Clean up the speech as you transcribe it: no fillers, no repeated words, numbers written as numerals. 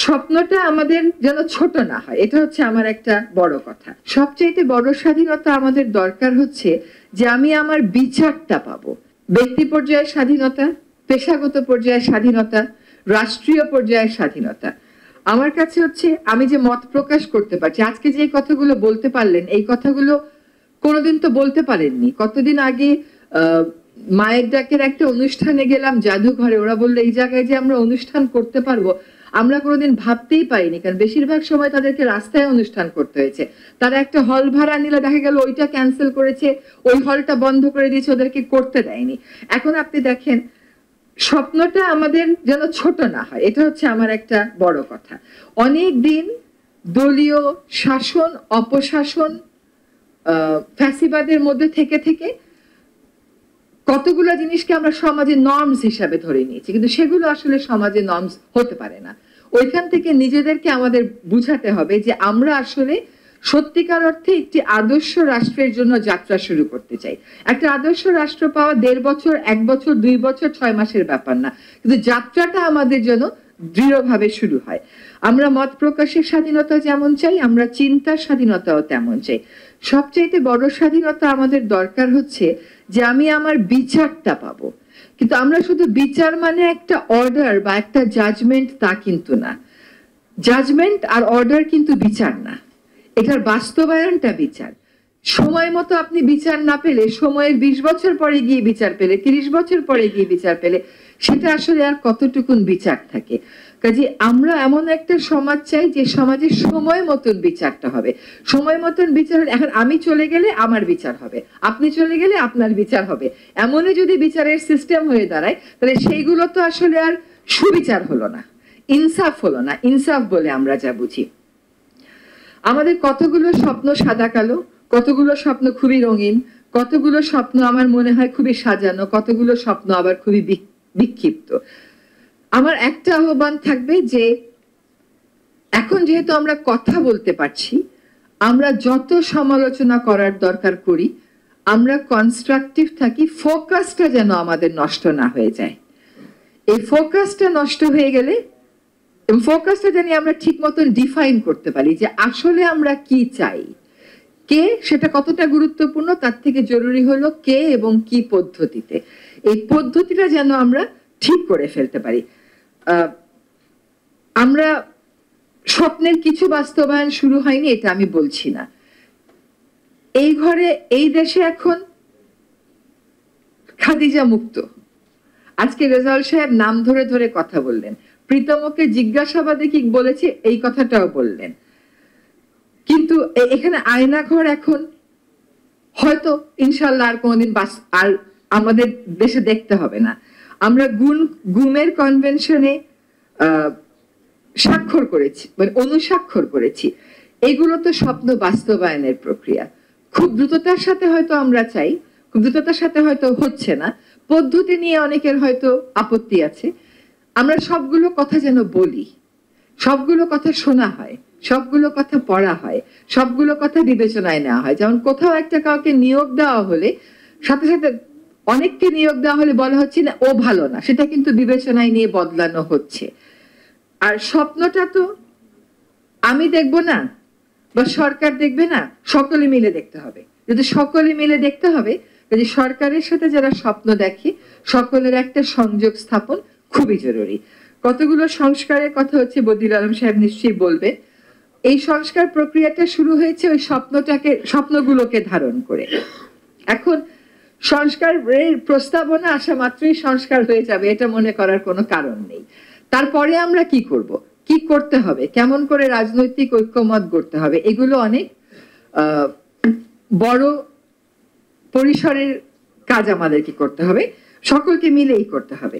স্বপ্নটা আমাদের যেন ছোট না হয়, এটা হচ্ছে আমার একটা বড় কথা। সবচাইতে বড় স্বাধীনতা আমাদের দরকার হচ্ছে যে আমি আমার বিচারটা পাবো। ব্যক্তি পর্যায়ে স্বাধীনতা, পেশাগত পর্যায়ে স্বাধীনতা, রাষ্ট্রীয় পর্যায়ে স্বাধীনতা। আমার কাছে হচ্ছে আমি যে মত প্রকাশ করতে পারছি, আজকে যে কথাগুলো বলতে পারলেন, এই কথাগুলো কোনোদিন তো বলতে পারেননি। কতদিন আগে মায়ের ডাকের একটা অনুষ্ঠানে গেলাম জাদুঘরে, ওরা বললো এই জায়গায় যে আমরা অনুষ্ঠান করতে পারবো আমরা কোনোদিন ভাবতেই পারিনি, কারণ বেশিরভাগ সময় তাদেরকে রাস্তায় অনুষ্ঠান করতে হয়েছে। তারা একটা হল ভাড়া নিলে দেখা গেল ওইটা ক্যান্সেল করেছে, ওই হলটা বন্ধ করে দিয়েছে, ওদেরকে করতে দেয়নি। এখন আপনি দেখেন স্বপ্নটা আমাদের যেন ছোট না হয়, এটা হচ্ছে আমার একটা বড় কথা। অনেক দিন দলীয় শাসন, অপশাসন, ফ্যাসিবাদের মধ্যে থেকে থেকে কতগুলো জিনিসকে আমরা সমাজে নর্মস হিসাবে ধরে নিয়েছি, কিন্তু সেগুলো আসলে সমাজে নর্মস হতে পারে না। ওইখান থেকে নিজেদেরকে আমাদের বুঝাতে হবে যে আমরা আসলে সত্যিকার অর্থে একটি আদর্শ রাষ্ট্রের জন্য যাত্রা শুরু করতে চাই। একটা আদর্শ রাষ্ট্র পাওয়া 1.5 বছর, 1 বছর, 2 বছর, 6 মাসের ব্যাপার না, কিন্তু যাত্রাটা আমাদের জন্য দৃঢ়ভাবে শুরু হয়। আমরা মত প্রকাশের স্বাধীনতা যেমন চাই, আমরা চিন্তার স্বাধীনতাও তেমন চাই। সবচাইতে বড় স্বাধীনতা আমাদের দরকার হচ্ছে যে আমি আমার বিচারটা পাবো। কিন্তু আমরা শুধু বিচার মানে একটা অর্ডার বা একটা জাজমেন্ট, তা কিন্তু না। জাজমেন্ট আর অর্ডার কিন্তু বিচার না, এটার বাস্তবায়নটা বিচার। সময় মতো আপনি বিচার না পেলে, সময়ের 20 বছর পরে গিয়ে বিচার পেলে, 30 বছর পরে গিয়ে বিচার পেলে, সেটা আসলে আর কতটুকুন বিচার থাকে। কাজে আমরা এমন একটা সমাজ চাই যে সমাজে সময় মতন বিচারটা হবে। সময় মতন বিচার হলে, এখন আমি চলে গেলে আমার বিচার হবে, আপনি চলে গেলে আপনার বিচার হবে, এমনই যদি বিচারের সিস্টেম হয়ে দাঁড়ায়, তাহলে সেইগুলো তো আসলে আর সুবিচার হলো না, ইনসাফ হলো না। ইনসাফ বলে আমরা যা বুঝি, আমাদের কতগুলো স্বপ্ন সাদা কালো, কতগুলো স্বপ্ন খুবই রঙিন, কতগুলো স্বপ্ন আমার মনে হয় খুবই সাজানো, কতগুলো স্বপ্ন আবার খুবই বিক্ষিপ্ত। আমার একটা আহ্বান থাকবে যে এখন যেহেতু আমরা কথা বলতে পারছি, আমরা যত সমালোচনা করার দরকার করি, আমরা কনস্ট্রাকটিভ থাকি, ফোকাসটা যেন আমাদের নষ্ট না হয়ে যায়। এই ফোকাসটা নষ্ট হয়ে গেলে, এবং ফোকাসটা জানি আমরা ঠিক মতন ডিফাইন করতে পারি যে আসলে আমরা কি চাই, কে সেটা কতটা গুরুত্বপূর্ণ, তার থেকে জরুরি হলো কে এবং কি পদ্ধতিতে। এই পদ্ধতিটা যেন আমরা ঠিক করে ফেলতে পারি। আমরা স্বপ্নের কিছু বাস্তবায়ন শুরু হয়নি এটা আমি বলছি না। এই ঘরে, এই দেশে এখন খাদিজা মুক্ত। আজকে রেজাউল সাহেব নাম ধরে ধরে কথা বললেন, প্রীতমকে জিজ্ঞাসাবাদে কি বলেছে এই কথাটাও বললেন। কিন্তু এখানে আয়না ঘর এখন হয়তো ইনশাল্লাহ আর কোনোদিন আর আমাদের দেশে দেখতে হবে না। আমরা গুমের কনভেনশনে স্বাক্ষর করেছি, মানে অনুস্বাক্ষর করেছি। এগুলো তো স্বপ্ন বাস্তবায়নের প্রক্রিয়া। খুব দ্রুততার সাথে হয়তো আমরা চাই, খুব দ্রুততার সাথে হয়তো হচ্ছে না, পদ্ধতি নিয়ে অনেকের হয়তো আপত্তি আছে। আমরা সবগুলো কথা যেন বলি, সবগুলো কথা শোনা হয়, সবগুলো কথা পড়া হয়, সবগুলো কথা বিবেচনায় নেওয়া হয়। যেমন কোথাও একটা কাউকে নিয়োগ দেওয়া হলে সাথে সাথে অনেককে নিয়োগ দেওয়া হলে বলা হচ্ছে না ও ভালো না, সেটা কিন্তু বিবেচনায় নিয়ে বদলানো হচ্ছে। আর স্বপ্নটা তো আমি দেখবো না বা সরকার দেখবে না, সকলে মিলে দেখতে হবে। যদি সকলে মিলে দেখতে হবে, যদি সরকারের সাথে যারা স্বপ্ন দেখে সকলের একটা সংযোগ স্থাপন খুবই জরুরি। কতগুলো সংস্কারের কথা হচ্ছে, বদির আলম সাহেব নিশ্চয়ই বলবেন। এই সংস্কার প্রক্রিয়াটা শুরু হয়েছে ওই স্বপ্নগুলোকে ধারণ করে। এখন সংস্কারের প্রস্তাবনা আসা মাত্রই সংস্কার হয়ে যাবে এটা মনে করার কোনো কারণ নেই। তারপরে আমরা কি করব, কি করতে হবে, কেমন করে রাজনৈতিক ঐক্যমত গড়তে হবে, এগুলো অনেক বড় পরিসরের কাজ আমাদেরকে করতে হবে, সকলকে মিলেই করতে হবে।